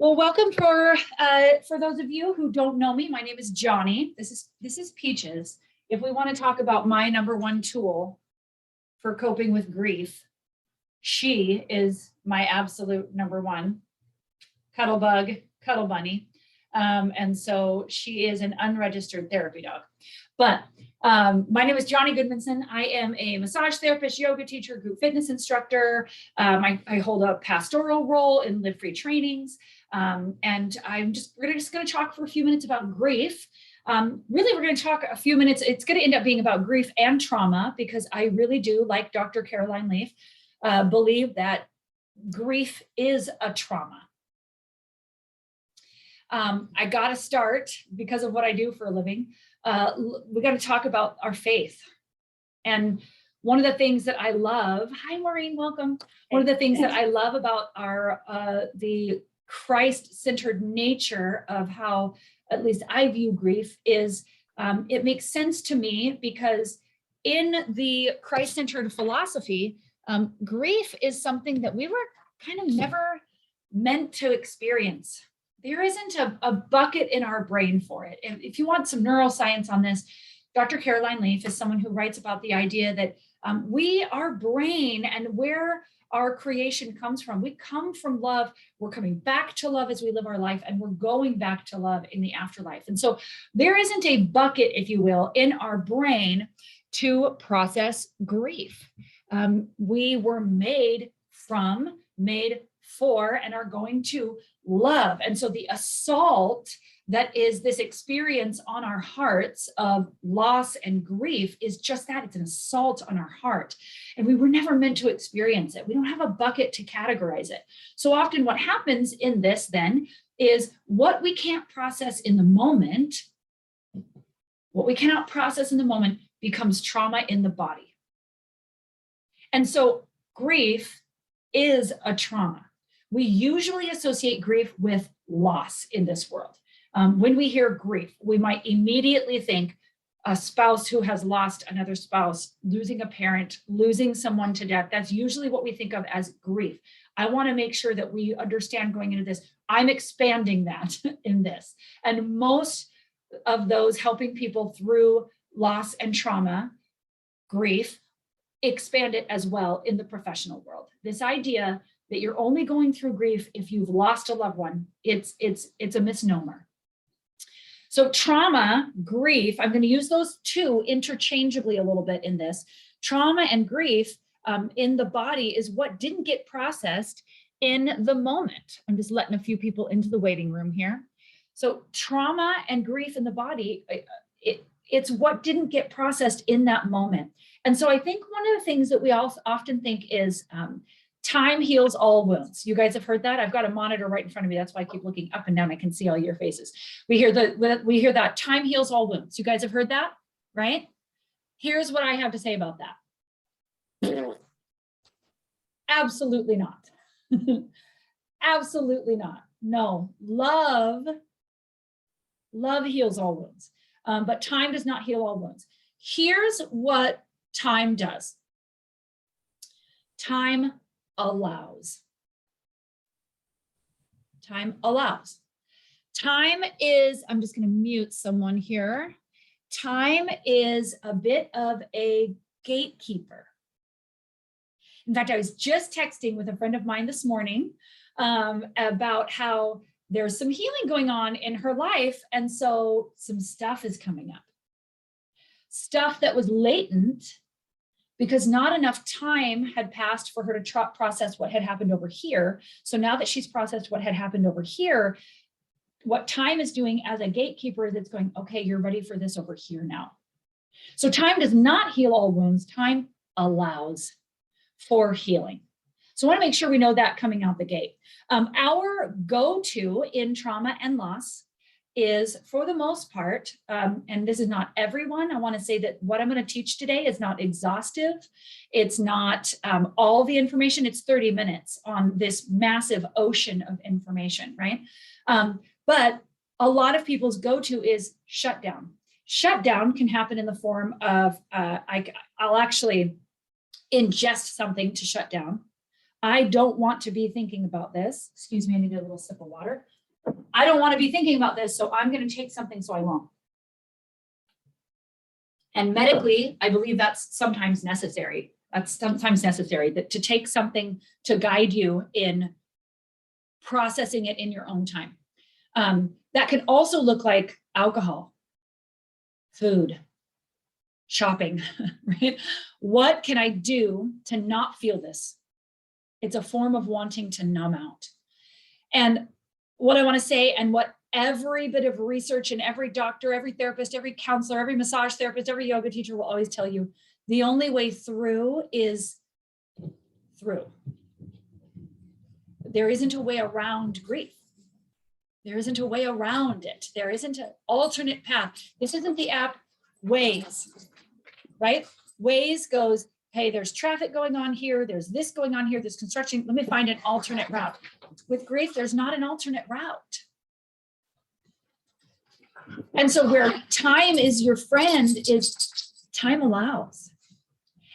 Well, welcome for those of you who don't know me. My name is Johnny. This is Peaches. If we want to talk about my number one tool for coping with grief, she is my absolute number one. Cuddle bug, cuddle bunny. And so she is an unregistered therapy dog. But my name is Johnny Goodmanson. I am a massage therapist, yoga teacher, group fitness instructor. I hold a pastoral role in Live Free trainings. And we're just going to talk for a few minutes about grief. Really, we're going to talk a few minutes. It's going to end up being about grief and trauma, because I really do, like Dr. Caroline Leaf, believe that grief is a trauma. I got to start, because of what I do for a living, we got to talk about our faith. And one of the things that I love, hi Maureen, welcome. One of the things that I love about the Christ-centered nature of how, at least I view grief, is it makes sense to me, because in the Christ-centered philosophy, grief is something that we were kind of never meant to experience. There isn't a bucket in our brain for it. If you want some neuroscience on this, Dr. Caroline Leaf is someone who writes about the idea that our brain and where our creation comes from, we come from love, we're coming back to love as we live our life, and we're going back to love in the afterlife. And so there isn't a bucket, if you will, in our brain to process grief. We were made for, and are going to love. And so the assault that is this experience on our hearts of loss and grief is just that. It's an assault on our heart. And we were never meant to experience it. We don't have a bucket to categorize it. So often what happens in this then is what we can't process in the moment, what we cannot process in the moment becomes trauma in the body. And so grief is a trauma. We usually associate grief with loss in this world. When we hear grief, we might immediately think a spouse who has lost another spouse, losing a parent, losing someone to death. That's usually what we think of as grief. I want to make sure that we understand going into this. I'm expanding that in this. And most of those helping people through loss and trauma, grief, expand it as well in the professional world. This idea that you're only going through grief if you've lost a loved one, it's a misnomer. So trauma, grief, I'm going to use those two interchangeably a little bit in this. Trauma and grief in the body is what didn't get processed in the moment. I'm just letting a few people into the waiting room here. So trauma and grief in the body, it's what didn't get processed in that moment. And so I think one of the things that we all often think is time heals all wounds. You guys have heard that? I've got a monitor right in front of me. That's why I keep looking up and down. I can see all your faces. We hear that time heals all wounds. You guys have heard that, right? Here's what I have to say about that. Absolutely not. Absolutely not. No, love heals all wounds, but time does not heal all wounds. Here's what time does. Time allows. Time allows. Time is, I'm just going to mute someone here. Time is a bit of a gatekeeper. In fact, I was just texting with a friend of mine this morning about how there's some healing going on in her life. And so some stuff is coming up. Stuff that was latent because not enough time had passed for her to process what had happened over here. So now that she's processed what had happened over here, what time is doing as a gatekeeper is it's going, okay, you're ready for this over here now. So time does not heal all wounds. Time allows for healing. So I want to make sure we know that coming out the gate. Our go-to in trauma and loss is, for the most part, and this is not everyone, I want to say that what I'm going to teach today is not exhaustive. It's not all the information. It's 30 minutes on this massive ocean of information, right? But a lot of people's go-to is shutdown. Shutdown can happen in the form of, I'll actually ingest something to shut down. I don't want to be thinking about this. Excuse me, I need a little sip of water. I don't want to be thinking about this, so I'm going to take something so I won't. And medically, I believe that's sometimes necessary. That's sometimes necessary, that to take something to guide you in processing it in your own time. That can also look like alcohol, food, shopping, right? What can I do to not feel this? It's a form of wanting to numb out. And what I want to say, and what every bit of research and every doctor, every therapist, every counselor, every massage therapist, every yoga teacher will always tell you, the only way through is through. There isn't a way around grief. There isn't a way around it. There isn't an alternate path. This isn't the app Waze, right? Waze goes, hey, there's traffic going on here. There's this going on here. There's construction. Let me find an alternate route. With grief, there's not an alternate route. And so where time is your friend is time allows.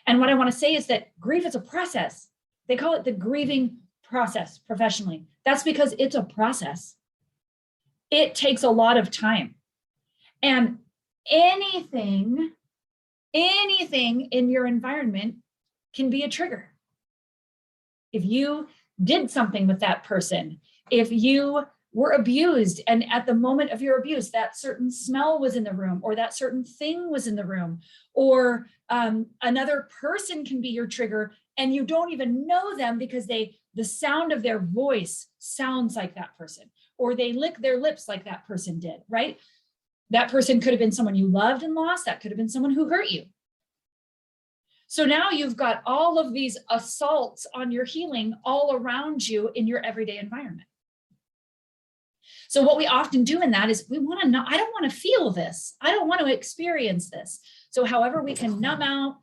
And what I want to say is that grief is a process. They call it the grieving process professionally. That's because it's a process. It takes a lot of time. And anything in your environment can be a trigger. If you did something with that person, if you were abused, and at the moment of your abuse, that certain smell was in the room, or that certain thing was in the room, or another person can be your trigger, and you don't even know them because the sound of their voice sounds like that person, or they lick their lips like that person did, right? That person could have been someone you loved and lost. That could have been someone who hurt you. So now you've got all of these assaults on your healing all around you in your everyday environment. So what we often do in that is we want to know, I don't want to feel this. I don't want to experience this. So however we can numb out,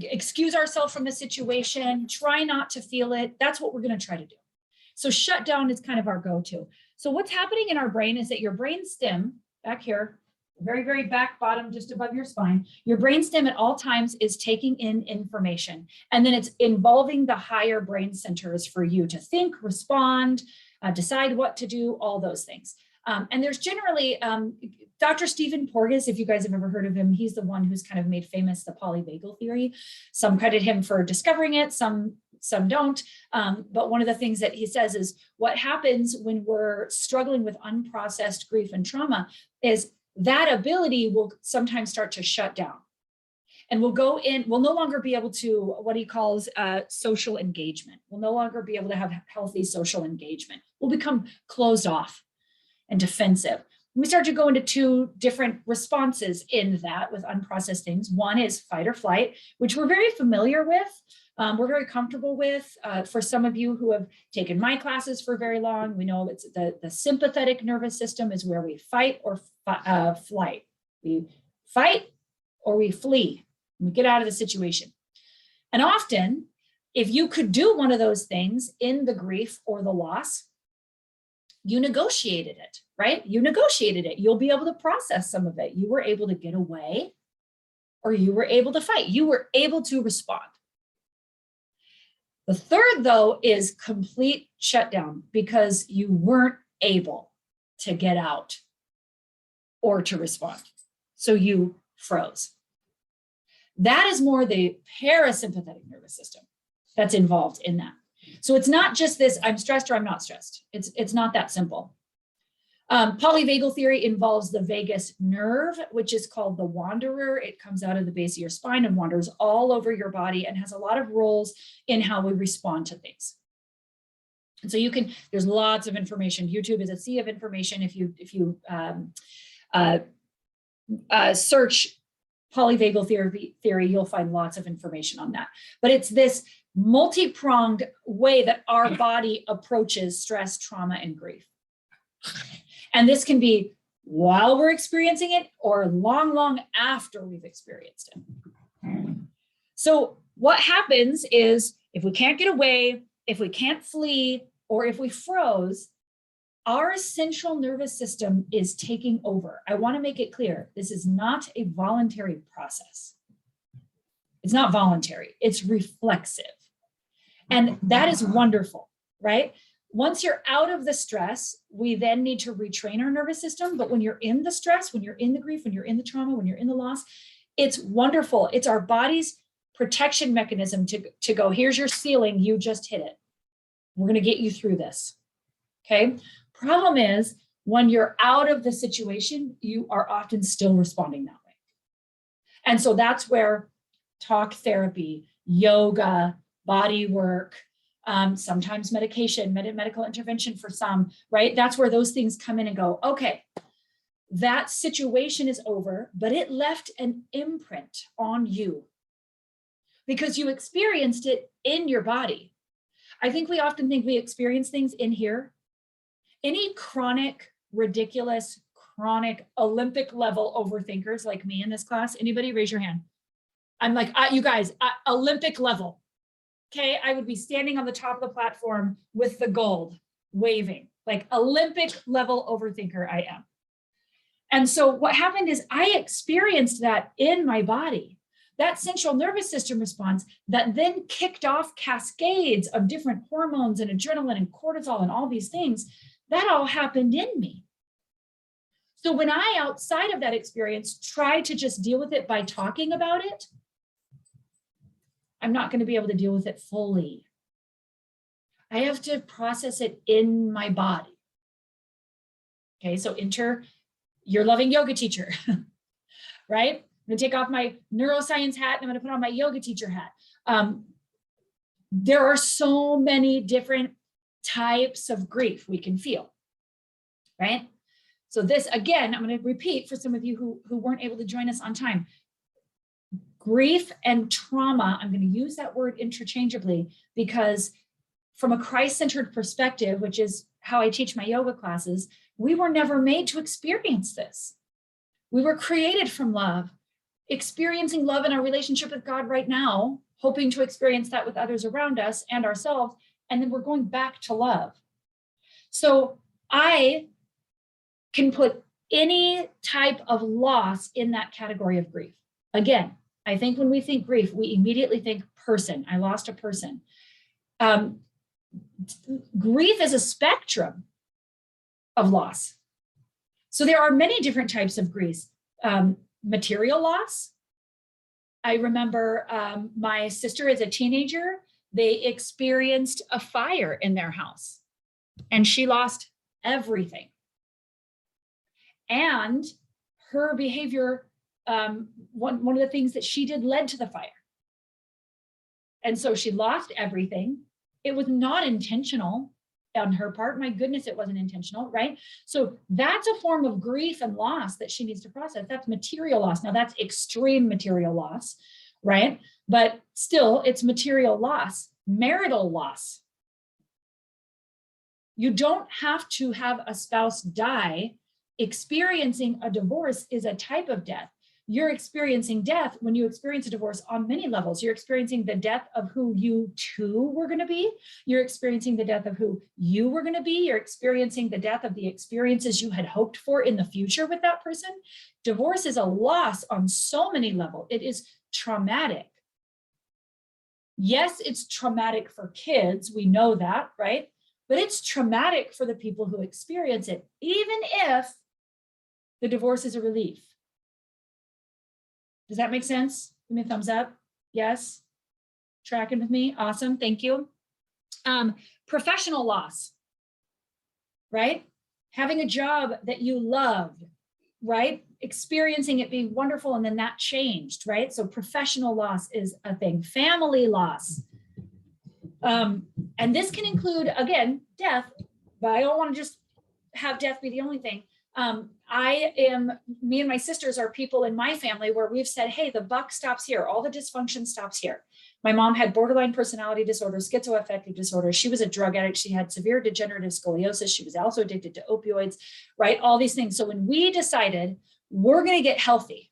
excuse ourselves from the situation, try not to feel it. That's what we're going to try to do. So shutdown is kind of our go-to. So what's happening in our brain is that your brain stem back here, very, very back bottom, just above your spine, your brain stem at all times is taking in information. And then it's involving the higher brain centers for you to think, respond, decide what to do, all those things. And there's generally, Dr. Stephen Porges, if you guys have ever heard of him, he's the one who's kind of made famous the Polyvagal Theory. Some credit him for discovering it, some don't. But one of the things that he says is what happens when we're struggling with unprocessed grief and trauma is that ability will sometimes start to shut down. And we'll no longer be able to, what he calls social engagement. We'll no longer be able to have healthy social engagement. We'll become closed off and defensive. We start to go into two different responses in that with unprocessed things. One is fight or flight, which we're very familiar with. We're very comfortable with. For some of you who have taken my classes for very long, we know it's the sympathetic nervous system is where we fight or flight. We fight or we flee. We get out of the situation. And often, if you could do one of those things in the grief or the loss, you negotiated it, right? You negotiated it. You'll be able to process some of it. You were able to get away or you were able to fight. You were able to respond. The third, though, is complete shutdown because you weren't able to get out or to respond. So you froze. That is more the parasympathetic nervous system that's involved in that. So it's not just this, I'm stressed or I'm not stressed. It's not that simple. Polyvagal theory involves the vagus nerve, which is called the wanderer. It comes out of the base of your spine and wanders all over your body and has a lot of roles in how we respond to things. And so there's lots of information. YouTube is a sea of information. If you search polyvagal theory, you'll find lots of information on that. But it's this multi-pronged way that our body approaches stress, trauma, and grief. And this can be while we're experiencing it or long, long after we've experienced it. So what happens is if we can't get away, if we can't flee, or if we froze, our central nervous system is taking over. I want to make it clear, this is not a voluntary process. It's not voluntary, it's reflexive. And that is wonderful, right? Once you're out of the stress, we then need to retrain our nervous system. But when you're in the stress, when you're in the grief, when you're in the trauma, when you're in the loss, it's wonderful. It's our body's protection mechanism to go, here's your ceiling, you just hit it. We're going to get you through this. Okay. Problem is, when you're out of the situation, you are often still responding that way. And so that's where talk therapy, yoga, body work, sometimes medication, medical intervention for some, right? That's where those things come in and go, okay, that situation is over, but it left an imprint on you because you experienced it in your body. I think we often think we experience things in here. Any chronic, ridiculous, chronic Olympic level overthinkers like me in this class, anybody raise your hand? I'm like, you guys, Olympic level. Okay, I would be standing on the top of the platform with the gold waving, like Olympic level overthinker I am. And so what happened is I experienced that in my body, that central nervous system response that then kicked off cascades of different hormones and adrenaline and cortisol and all these things. That all happened in me. So when I, outside of that experience, try to just deal with it by talking about it, I'm not going to be able to deal with it fully. I have to process it in my body. Okay, so enter your loving yoga teacher, right? I'm going to take off my neuroscience hat and I'm going to put on my yoga teacher hat. There are so many different types of grief we can feel, right? So this, again, I'm going to repeat for some of you who weren't able to join us on time. Grief and trauma, I'm going to use that word interchangeably because from a Christ-centered perspective, which is how I teach my yoga classes, we were never made to experience this. We were created from love, experiencing love in our relationship with God right now, hoping to experience that with others around us and ourselves, and then we're going back to love. So I can put any type of loss in that category of grief. Again, I think when we think grief, we immediately think person. I lost a person. Grief is a spectrum of loss. So there are many different types of grief. Material loss. I remember my sister as a teenager, they experienced a fire in their house and she lost everything. And her behavior, one of the things that she did led to the fire. And so she lost everything. It was not intentional on her part. My goodness, it wasn't intentional, right? So that's a form of grief and loss that she needs to process. That's material loss. Now that's extreme material loss, right? But still, it's material loss. Marital loss. You don't have to have a spouse die. Experiencing a divorce is a type of death. You're experiencing death when you experience a divorce on many levels. You're experiencing the death of who you two were going to be. You're experiencing the death of who you were going to be. You're experiencing the death of the experiences you had hoped for in the future with that person. Divorce is a loss on so many levels. It is traumatic. Yes, it's traumatic for kids. We know that, right? But it's traumatic for the people who experience it, even if the divorce is a relief. Does that make sense? Give me a thumbs up. Yes. Tracking with me. Awesome. Thank you. Professional loss, right? Having a job that you loved, right? Experiencing it being wonderful and then that changed, right? So professional loss is a thing. Family loss. And this can include, again, death, but I don't want to just have death be the only thing. Me and my sisters are people in my family where we've said, hey, the buck stops here. All the dysfunction stops here. My mom had borderline personality disorder, schizoaffective disorder. She was a drug addict. She had severe degenerative scoliosis. She was also addicted to opioids, right? All these things. So when we decided we're going to get healthy,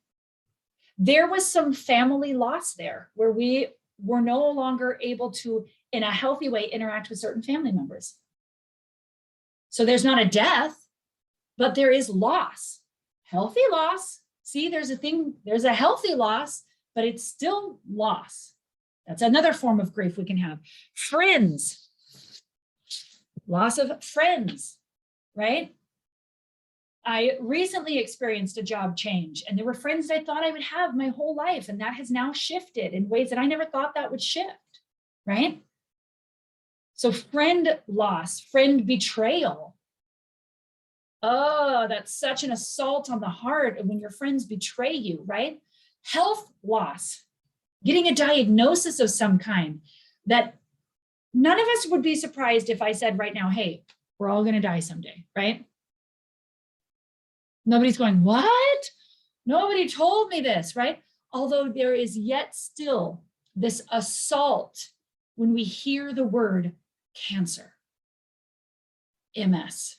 there was some family loss there where we were no longer able to, in a healthy way, interact with certain family members. So there's not a death, but there is loss, healthy loss. See, there's a healthy loss, but it's still loss. That's another form of grief we can have. Friends, loss of friends, right? I recently experienced a job change, and there were friends that I thought I would have my whole life, and that has now shifted in ways that I never thought that would shift, right? So friend loss, friend betrayal. Oh, that's such an assault on the heart when your friends betray you, right? Health loss, getting a diagnosis of some kind that none of us would be surprised if I said right now, hey, we're all going to die someday, right? Nobody's going, what? Nobody told me this, right? Although there is yet still this assault when we hear the word cancer, MS,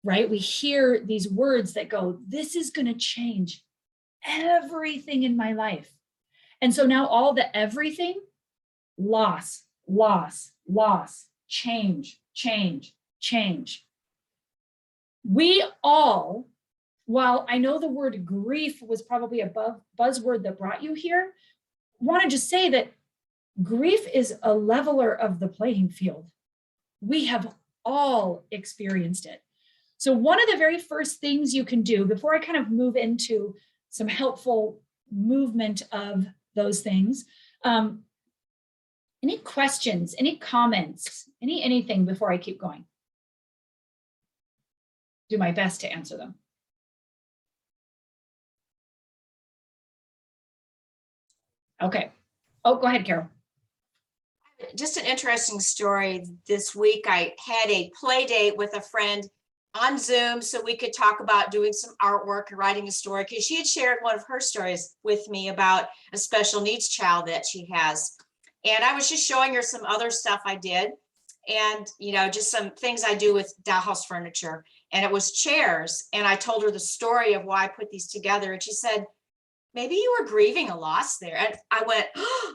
right? We hear these words that go, this is going to change everything in my life. And so now all the everything, loss, loss, loss, change, change, change. We all, while I know the word grief was probably a buzzword that brought you here, want to just say that grief is a leveler of the playing field. We have all experienced it. So one of the very first things you can do before I kind of move into some helpful movement of those things, any questions, any comments, anything before I keep going? Do my best to answer them. Okay. Oh, go ahead, Carol. Just an interesting story. This week, I had a play date with a friend on Zoom so we could talk about doing some artwork and writing a story, because she had shared one of her stories with me about a special needs child that she has. And I was just showing her some other stuff I did, and just some things I do with dollhouse furniture. And it was chairs. And I told her the story of why I put these together. And she said, maybe you were grieving a loss there. And I went, oh,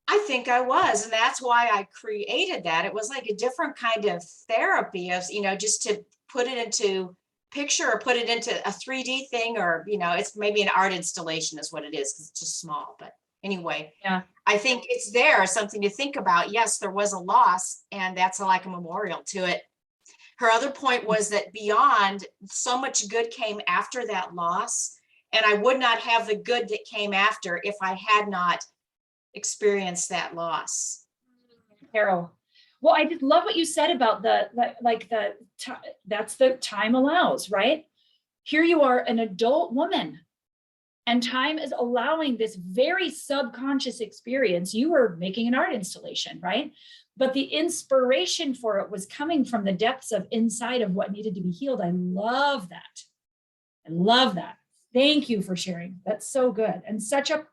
I think I was. And that's why I created that. It was like a different kind of therapy of, just to put it into picture or put it into a 3D thing, or, it's maybe an art installation is what it is, because it's just small. But anyway, yeah, I think it's there, something to think about. Yes, there was a loss, and that's like a memorial to it. Her other point was that beyond, so much good came after that loss, and I would not have the good that came after if I had not experienced that loss. Carol, well, I just love what you said about that's the time allows, right? Here you are, an adult woman, and time is allowing this very subconscious experience. You were making an art installation, right? But the inspiration for it was coming from the depths of inside of what needed to be healed. I love that. I love that. Thank you for sharing. That's so good. And such a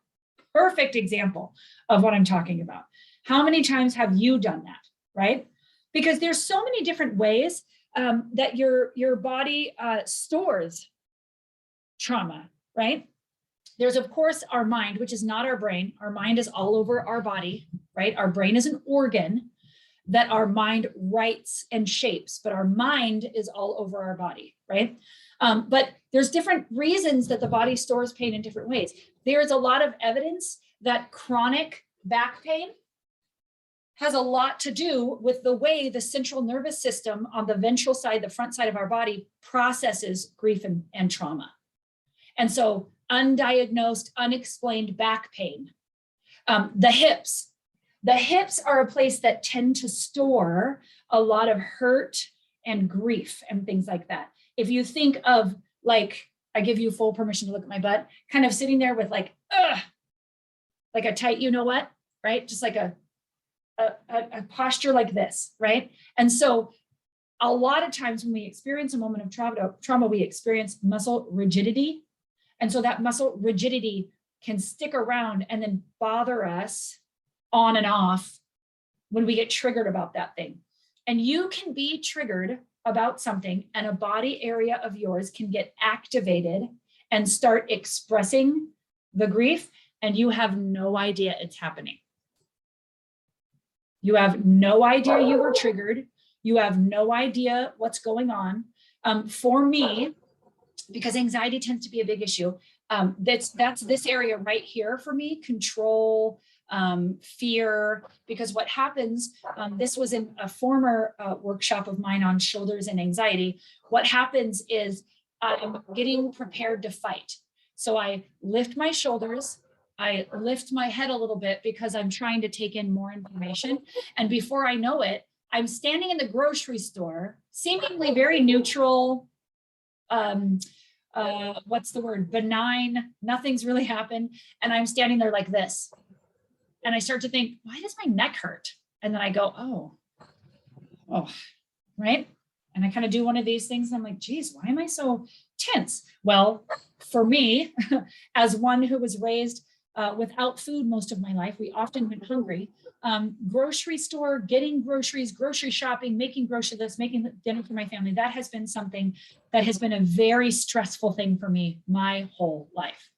perfect example of what I'm talking about. How many times have you done that, right? Because there's so many different ways that your body stores trauma, right? There's, of course, our mind, which is not our brain. Our mind is all over our body, right? Our brain is an organ that our mind writes and shapes, but our mind is all over our body, right? But there's different reasons that the body stores pain in different ways. There's a lot of evidence that chronic back pain has a lot to do with the way the central nervous system on the ventral side, the front side of our body, processes grief and trauma. And so undiagnosed, unexplained back pain. The hips are a place that tend to store a lot of hurt and grief and things like that. If you think of, like, I give you full permission to look at my butt, kind of sitting there with like a tight, you know what, right? Just like a posture like this, right? And so a lot of times when we experience a moment of trauma, we experience muscle rigidity. And so that muscle rigidity can stick around and then bother us on and off when we get triggered about that thing. And you can be triggered about something, and a body area of yours can get activated and start expressing the grief, and you have no idea it's happening. You have no idea you were triggered. You have no idea what's going on. For me, because anxiety tends to be a big issue, That's this area right here for me, control, fear, because what happens, this was in a former workshop of mine on shoulders and anxiety. What happens is I'm getting prepared to fight. So I lift my shoulders, I lift my head a little bit because I'm trying to take in more information. And before I know it, I'm standing in the grocery store, seemingly very neutral, what's the word? Benign, nothing's really happened. And I'm standing there like this. And I start to think, why does my neck hurt? And then I go, oh, right? And I kind of do one of these things. And I'm like, geez, why am I so tense? Well, for me, as one who was raised without food most of my life, we often went hungry. Grocery store, getting groceries, grocery shopping, making grocery lists, making dinner for my family, that has been something that has been a very stressful thing for me my whole life.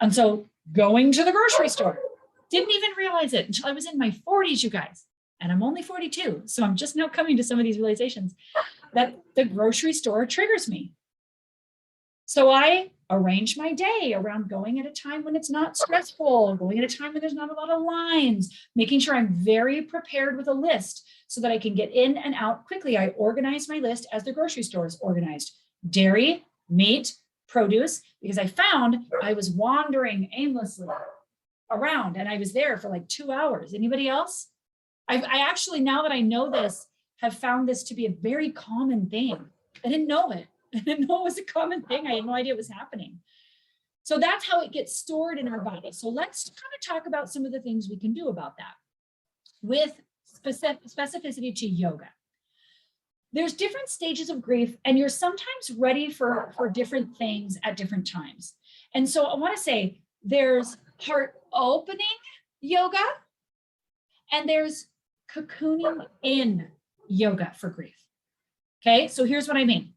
And so going to the grocery store, didn't even realize it until I was in my 40s, you guys. And I'm only 42. So I'm just now coming to some of these realizations that the grocery store triggers me. So I arrange my day around going at a time when it's not stressful, going at a time when there's not a lot of lines, making sure I'm very prepared with a list so that I can get in and out quickly. I organize my list as the grocery store is organized. Dairy, meat, produce, because I found I was wandering aimlessly around and I was there for like 2 hours. Anybody else? I actually, now that I know this, have found this to be a very common thing. I didn't know it. I didn't know it was a common thing. I had no idea it was happening. So that's how it gets stored in our body. So let's kind of talk about some of the things we can do about that with specificity to yoga. There's different stages of grief, and you're sometimes ready for different things at different times. And so I want to say there's heart opening yoga, and there's cocooning in yoga for grief. Okay, so here's what I mean.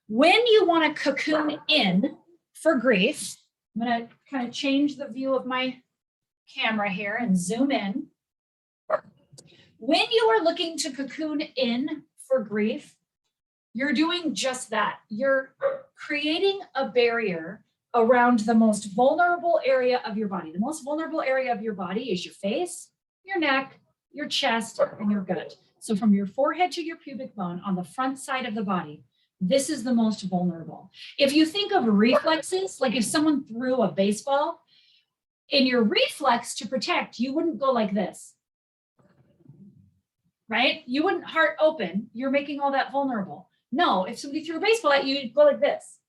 When you want to cocoon in for grief, I'm going to kind of change the view of my camera here and zoom in. When you are looking to cocoon in for grief, you're doing just that. You're creating a barrier around the most vulnerable area of your body. The most vulnerable area of your body is your face, your neck, your chest, and your gut. So from your forehead to your pubic bone on the front side of the body, this is the most vulnerable. If you think of reflexes, like if someone threw a baseball, in your reflex to protect, you wouldn't go like this, right? You wouldn't heart open. You're making all that vulnerable. No, if somebody threw a baseball at you, you'd go like this.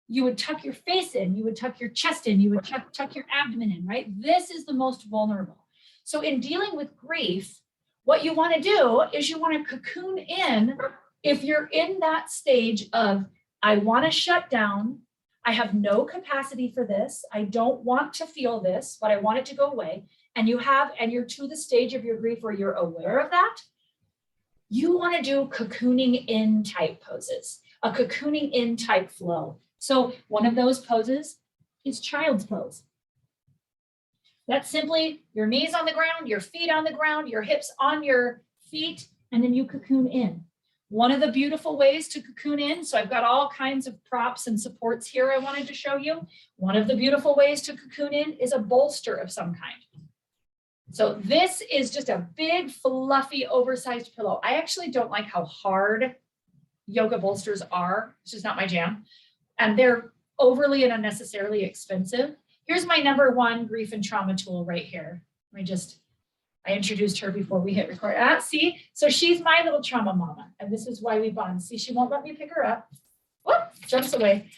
You would tuck your face in, you would tuck your chest in, you would tuck your abdomen in, right? This is the most vulnerable. So in dealing with grief, what you want to do is you want to cocoon in. If you're in that stage of, I want to shut down, I have no capacity for this, I don't want to feel this, but I want it to go away, and you're to the stage of your grief where you're aware of that, you want to do cocooning in type poses, a cocooning in type flow. So one of those poses is child's pose. That's simply your knees on the ground, your feet on the ground, your hips on your feet, and then you cocoon in. One of the beautiful ways to cocoon in, so I've got all kinds of props and supports here I wanted to show you. One of the beautiful ways to cocoon in is a bolster of some kind. So this is just a big, fluffy, oversized pillow. I actually don't like how hard yoga bolsters are. It's just not my jam. And they're overly and unnecessarily expensive. Here's my #1 grief and trauma tool right here. I introduced her before we hit record. See, so she's my little trauma mama, and this is why we bond. See, she won't let me pick her up. Whoop, jumps away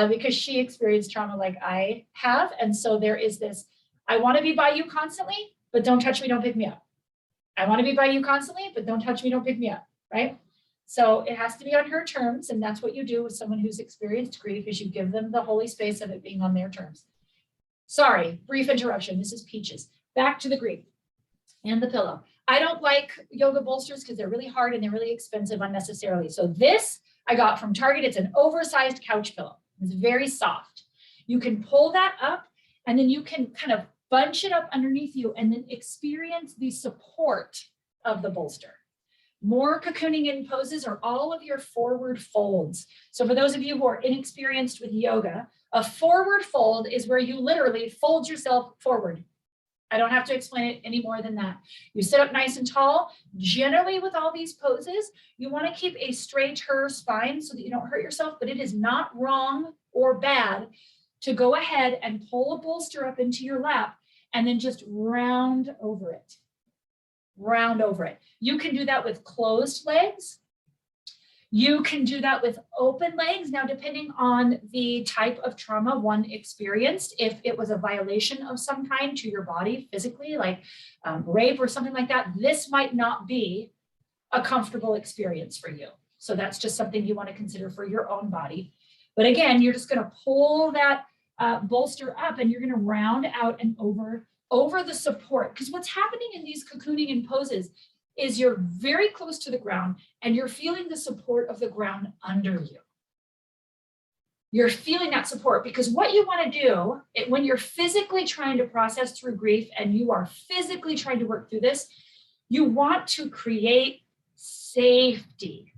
because she experienced trauma like I have. And so there is this, I want to be by you constantly, but don't touch me, don't pick me up. I want to be by you constantly, but don't touch me, don't pick me up, right? So it has to be on her terms, and that's what you do with someone who's experienced grief, is you give them the holy space of it being on their terms. Sorry, brief interruption. This is Peaches. Back to the grief and the pillow. I don't like yoga bolsters because they're really hard and they're really expensive unnecessarily. So this I got from Target. It's an oversized couch pillow. It's very soft. You can pull that up and then you can kind of bunch it up underneath you and then experience the support of the bolster. More cocooning in poses are all of your forward folds. So for those of you who are inexperienced with yoga, a forward fold is where you literally fold yourself forward. I don't have to explain it any more than that. You sit up nice and tall. Generally with all these poses, you want to keep a straighter spine so that you don't hurt yourself, but it is not wrong or bad to go ahead and pull a bolster up into your lap and then just round over it. Round over it. You can do that with closed legs. You can do that with open legs. Now, depending on the type of trauma one experienced, if it was a violation of some kind to your body physically, like rape or something like that, this might not be a comfortable experience for you. So that's just something you want to consider for your own body. But again, you're just going to pull that bolster up and you're going to round out and over the support. Because what's happening in these cocooning in poses is you're very close to the ground and you're feeling the support of the ground under you. You're feeling that support because what you want to do when you're physically trying to process through grief and you are physically trying to work through this, you want to create safety.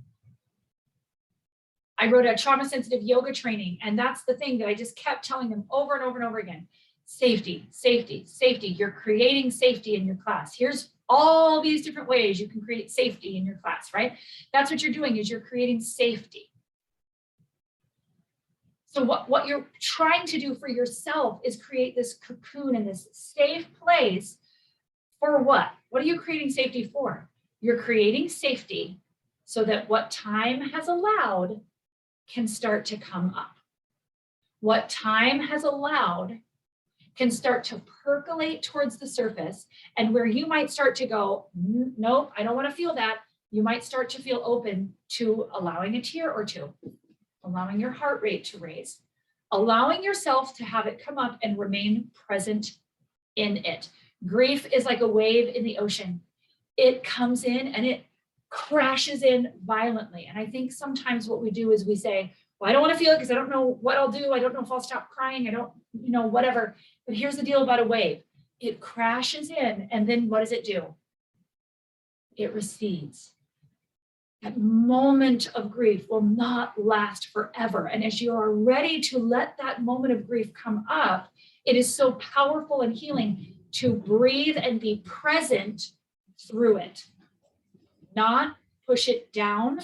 I wrote a trauma sensitive yoga training, and that's the thing that I just kept telling them over and over and over again. Safety, safety, safety. You're creating safety in your class. Here's all these different ways you can create safety in your class, right? That's what you're doing, is you're creating safety. So what you're trying to do for yourself is create this cocoon and this safe place for what? What are you creating safety for? You're creating safety so that what time has allowed can start to come up. What time has allowed can start to percolate towards the surface, and where you might start to go, nope, I don't want to feel that, you might start to feel open to allowing a tear or two, allowing your heart rate to raise, allowing yourself to have it come up and remain present in it. Grief is like a wave in the ocean. It comes in and it crashes in violently. And I think sometimes what we do is we say, well, I don't want to feel it because I don't know what I'll do. I don't know if I'll stop crying. I don't, whatever. But here's the deal about a wave. It crashes in, and then what does it do? It recedes. That moment of grief will not last forever. And as you are ready to let that moment of grief come up, it is so powerful and healing to breathe and be present through it. Not push it down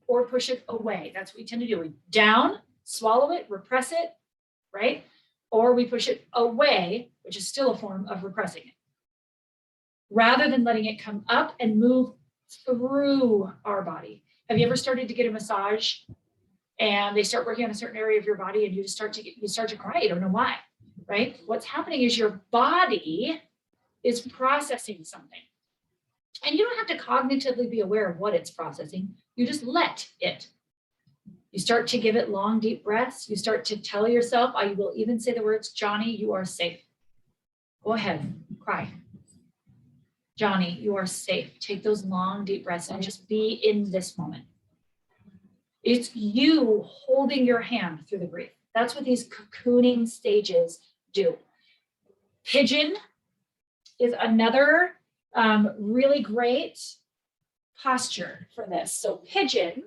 or push it away. That's what we tend to do. We down, swallow it, repress it, right? Or we push it away, which is still a form of repressing it. Rather than letting it come up and move through our body. Have you ever started to get a massage and they start working on a certain area of your body and you start to cry? You don't know why, right? What's happening is your body is processing something. And you don't have to cognitively be aware of what it's processing. You just let it. You start to give it long, deep breaths. You start to tell yourself, I will even say the words, Johnny, you are safe. Go ahead, cry. Johnny, you are safe. Take those long, deep breaths and just be in this moment. It's you holding your hand through the grief. That's what these cocooning stages do. Pigeon is another really great posture for this. So pigeon,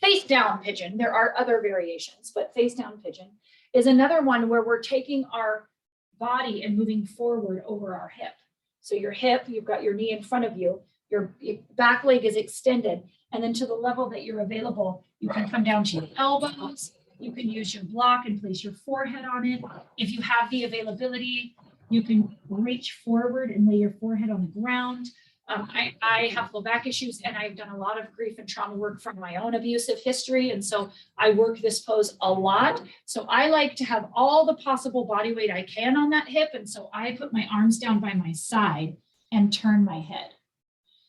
face down pigeon, there are other variations, but face down pigeon is another one where we're taking our body and moving forward over our hip. So your hip, you've got your knee in front of you, your back leg is extended, and then to the level that you're available, you can come down to your elbows, you can use your block and place your forehead on it. If you have the availability, you can reach forward and lay your forehead on the ground. I have low back issues, and I've done a lot of grief and trauma work from my own abusive history. And so I work this pose a lot. So I like to have all the possible body weight I can on that hip. And so I put my arms down by my side and turn my head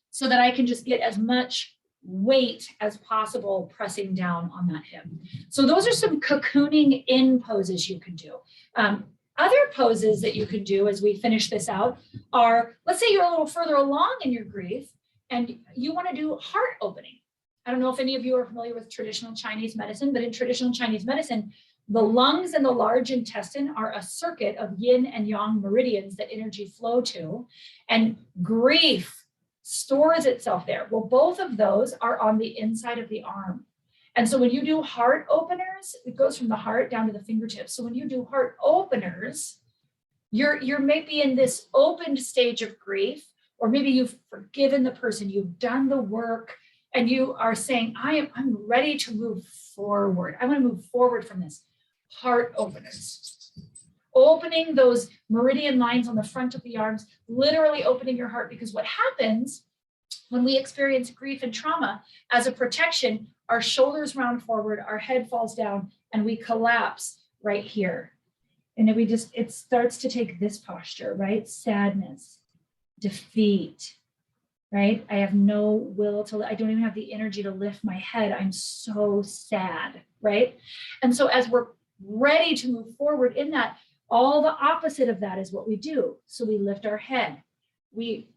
so that I can just get as much weight as possible pressing down on that hip. So those are some cocooning in poses you can do. Other poses that you can do as we finish this out are, let's say you're a little further along in your grief and you want to do heart opening. I don't know if any of you are familiar with traditional Chinese medicine, but in traditional Chinese medicine, the lungs and the large intestine are a circuit of yin and yang meridians that energy flow to. And grief stores itself there. Well, both of those are on the inside of the arm. And so when you do heart openers, it goes from the heart down to the fingertips. So when you do heart openers, you're maybe in this opened stage of grief, or maybe you've forgiven the person, you've done the work, and you are saying, I'm ready to move forward. I want to move forward from this. Heart openers. Opening those meridian lines on the front of the arms, literally opening your heart, because what happens when we experience grief and trauma, as a protection, our shoulders round forward, our head falls down, and we collapse right here. And then it starts to take this posture, right? Sadness, defeat, right? I have no will I don't even have the energy to lift my head. I'm so sad, right? And so as we're ready to move forward in that, all the opposite of that is what we do. So we lift our head. We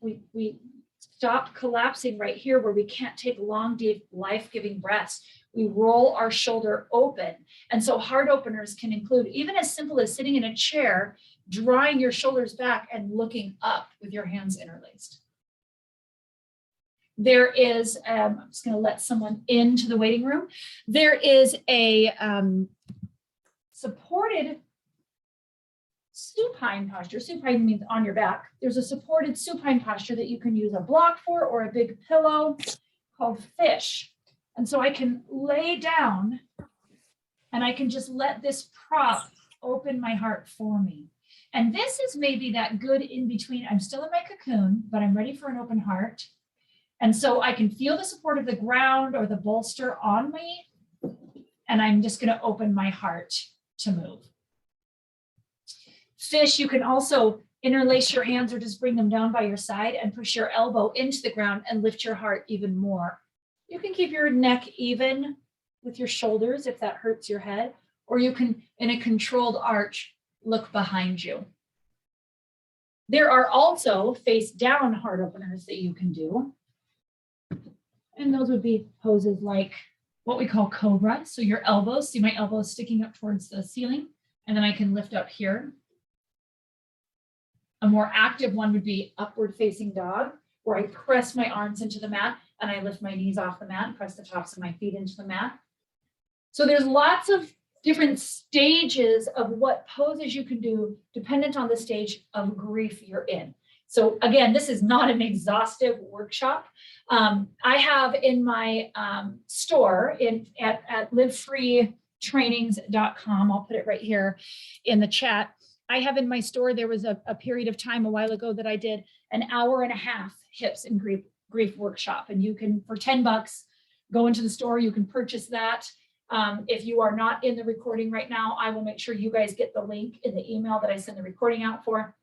stop collapsing right here where we can't take long, deep, life-giving breaths. We roll our shoulder open. And so heart openers can include even as simple as sitting in a chair, drawing your shoulders back and looking up with your hands interlaced. There is, I'm just going to let someone into the waiting room. There is a supported supine posture. Supine means on your back. There's a supported supine posture that you can use a block for, or a big pillow, called fish. And so I can lay down and I can just let this prop open my heart for me. And this is maybe that good in between. I'm still in my cocoon, but I'm ready for an open heart. And so I can feel the support of the ground or the bolster on me. And I'm just going to open my heart to move. Fish, you can also interlace your hands or just bring them down by your side and push your elbow into the ground and lift your heart even more. You can keep your neck even with your shoulders if that hurts your head, or you can, in a controlled arch, look behind you. There are also face down heart openers that you can do. And those would be poses like what we call cobra. So your elbows, see my elbows sticking up towards the ceiling, and then I can lift up here. A more active one would be upward facing dog, where I press my arms into the mat and I lift my knees off the mat and press the tops of my feet into the mat. So there's lots of different stages of what poses you can do dependent on the stage of grief you're in. So again, this is not an exhaustive workshop. I have in my store at livefreetrainings.com, I'll put it right here in the chat. I have in my store, there was a period of time a while ago that I did an 1.5 hour hips and grief workshop. And you can, for $10, go into the store, you can purchase that. If you are not in the recording right now, I will make sure you guys get the link in the email that I send the recording out for.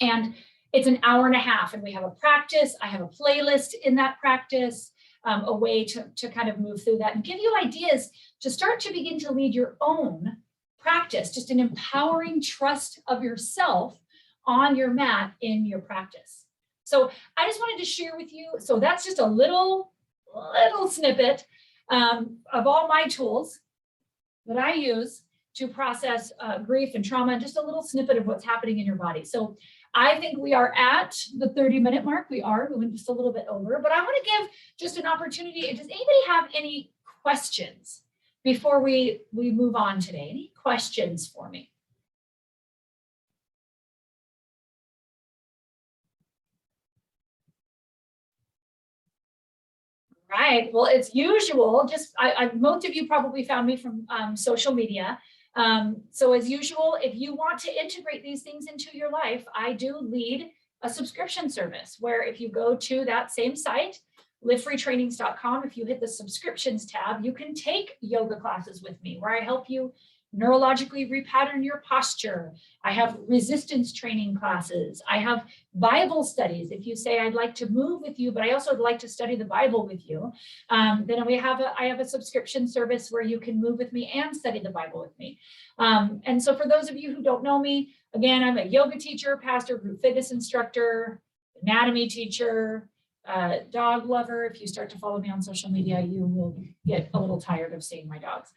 And it's an 1.5 hour, and we have a practice. I have a playlist in that practice, a way to kind of move through that and give you ideas to start to begin to lead your own practice, just an empowering trust of yourself on your mat in your practice. So I just wanted to share with you. So that's just a little snippet of all my tools that I use to process grief and trauma, and just a little snippet of what's happening in your body. So I think we are at the 30-minute mark. We went just a little bit over, but I want to give just an opportunity. Does anybody have any questions before we move on today? Any questions for me? Right. Well, it's usual. Just most of you probably found me from social media. So as usual, if you want to integrate these things into your life, I do lead a subscription service where if you go to that same site, livefreetrainings.com, if you hit the subscriptions tab, you can take yoga classes with me where I help you neurologically repattern your posture. I have resistance training classes. I have Bible studies. If you say, I'd like to move with you, but I also would like to study the Bible with you, then I have a subscription service where you can move with me and study the Bible with me. And so for those of you who don't know me, again, I'm a yoga teacher, pastor, group fitness instructor, anatomy teacher, dog lover. If you start to follow me on social media, you will get a little tired of seeing my dogs.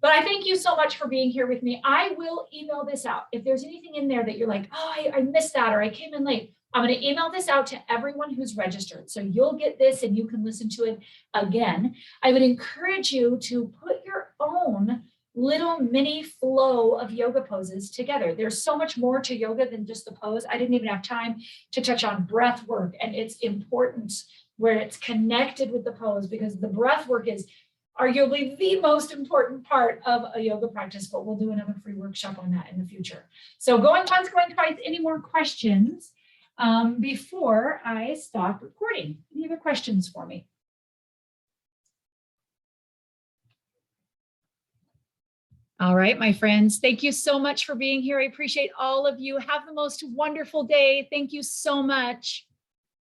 But I thank you so much for being here with me. I will email this out. If there's anything in there that you're like, oh, I missed that, or I came in late, I'm going to email this out to everyone who's registered. So you'll get this and you can listen to it again. I would encourage you to put your own little mini flow of yoga poses together. There's so much more to yoga than just the pose. I didn't even have time to touch on breath work and its importance where it's connected with the pose, because the breath work is arguably the most important part of a yoga practice, but we'll do another free workshop on that in the future. So going once, going twice, any more questions before I stop recording? Any other questions for me? All right, my friends, thank you so much for being here. I appreciate all of you. Have the most wonderful day. Thank you so much.